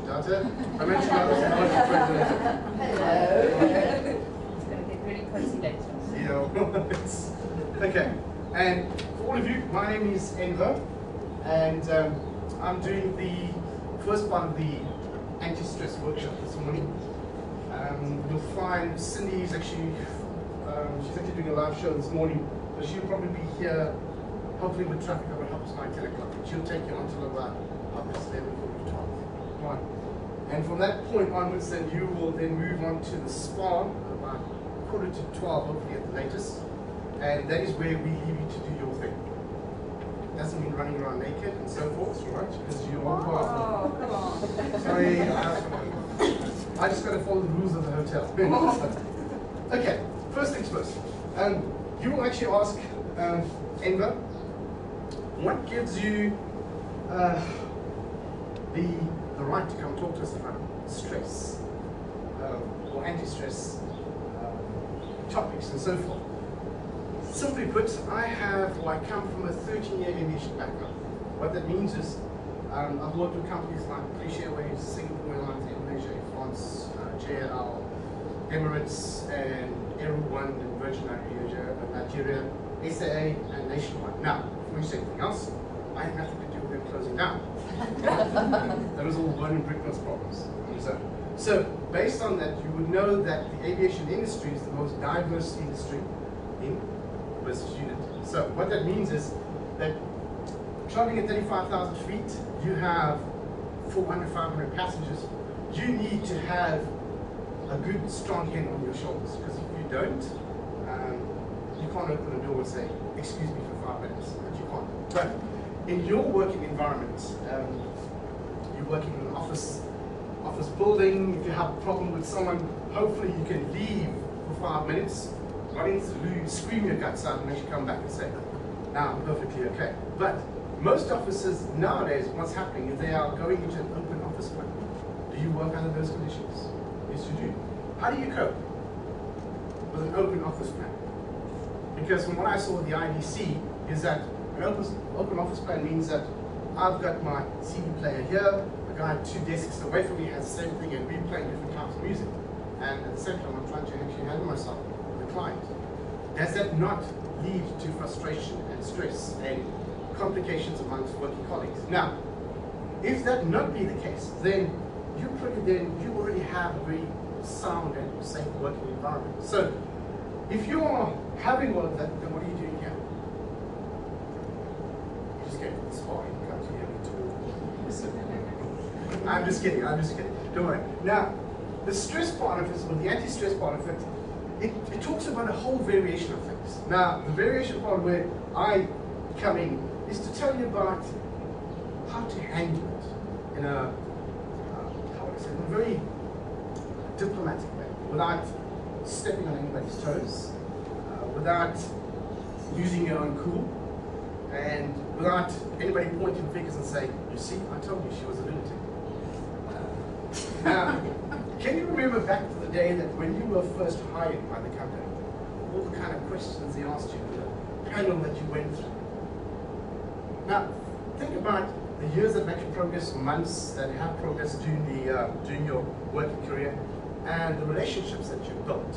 Data. I'm actually not a Hello. It's going to get really cozy later. Yeah. Okay. And for all of you, my name is Enver, and I'm doing the first part of the anti-stress workshop this morning. You'll find Cindy's actually, she's actually doing a live show this morning, so she'll probably be here, hopefully with traffic about 9, 10 o'clock. She'll take you until about 11, 12. Right. And from that point onwards, then you will then move on to the spa about 11:45, hopefully at the latest. And that is where we leave you to do your thing. Doesn't mean running around naked and so forth, right? Because you are part of it. Oh, come on. Sorry, I just got to follow the rules of the hotel. Okay, first things first. You will actually ask Enver, what gives you the right to come talk to us about stress or anti-stress topics and so forth? Simply put, I come from a 13-year aviation background. What that means is I've worked with companies like British Airways, Singapore Airlines, Indonesia, Air France, JAL, Emirates, and Air One and Virgin Nigeria, SAA, and Nationwide. Now, before you say anything else, I have nothing to do with them closing down. That was all Vernon Brickman's problems. So, based on that, you would know that the aviation industry is the most diverse industry in business unit. So, what that means is that traveling at 35,000 feet, you have 400, 500 passengers. You need to have a good, strong hand on your shoulders, because if you don't, you can't open the door and say, excuse me for 5 minutes, but you can't. But in your working environment, you're working in an office building. If you have a problem with someone, hopefully you can leave for 5 minutes, run into the loo, scream your guts out, and then you come back and say, now I'm perfectly okay. But most offices nowadays, what's happening is they are going into an open office plan. Do you work under those conditions? Yes, you do. How do you cope with an open office plan? Because from what I saw with the IDC is that an open office plan means that I've got my CD player here, a guy 2 desks away from me has the same thing, and we're playing different types of music. And at the same time, I'm trying to actually handle myself with the client. Does that not lead to frustration and stress and complications amongst working colleagues? Now, if that not be the case, then you already have a very sound and safe working environment. So, if you are having all of that, then what are you doing here? You just go to the spa, you come to here and talk. I'm just kidding. Don't worry. Now, the stress part of it, or the anti-stress part of it, it talks about a whole variation of things. Now, the variation part where I come in is to tell you about how to handle it in a, in a very diplomatic way, without stepping on anybody's toes, without losing your own cool, and without anybody pointing fingers and saying, you see, I told you she was a lunatic. Now, can you remember back to the day that when you were first hired by the company, all the kind of questions they asked you, the panel that you went through? Now, think about the years that make you progress, months that have progress during your working career, and the relationships that you've built.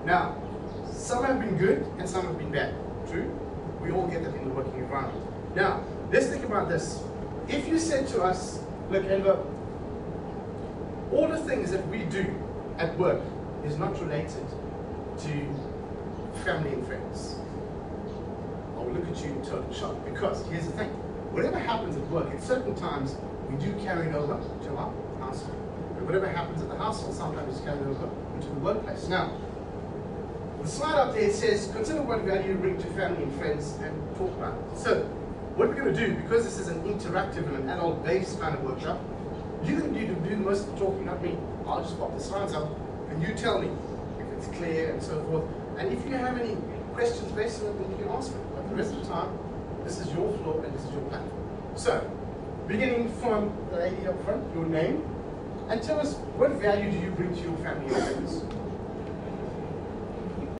Now, some have been good and some have been bad. True? We all get that in the working environment. Now, let's think about this. If you said to us, look, Enver, all the things that we do at work is not related to family and friends, I will look at you in total shock, because here's the thing. Whatever happens at work, at certain times, we do carry it over to our household. And whatever happens at the household, sometimes it's carried over into the workplace. Now, the slide up there says, consider what value you bring to family and friends and talk about it. So, what we're going to do, because this is an interactive and an adult-based kind of workshop, you're going to do the most of the talking, not me. I'll just pop the slides up, and you tell me if it's clear and so forth. And if you have any questions based on it, then you can ask me. But the rest of the time, this is your floor and this is your platform. So, beginning from the lady up front, your name, and tell us what value do you bring to your family and friends?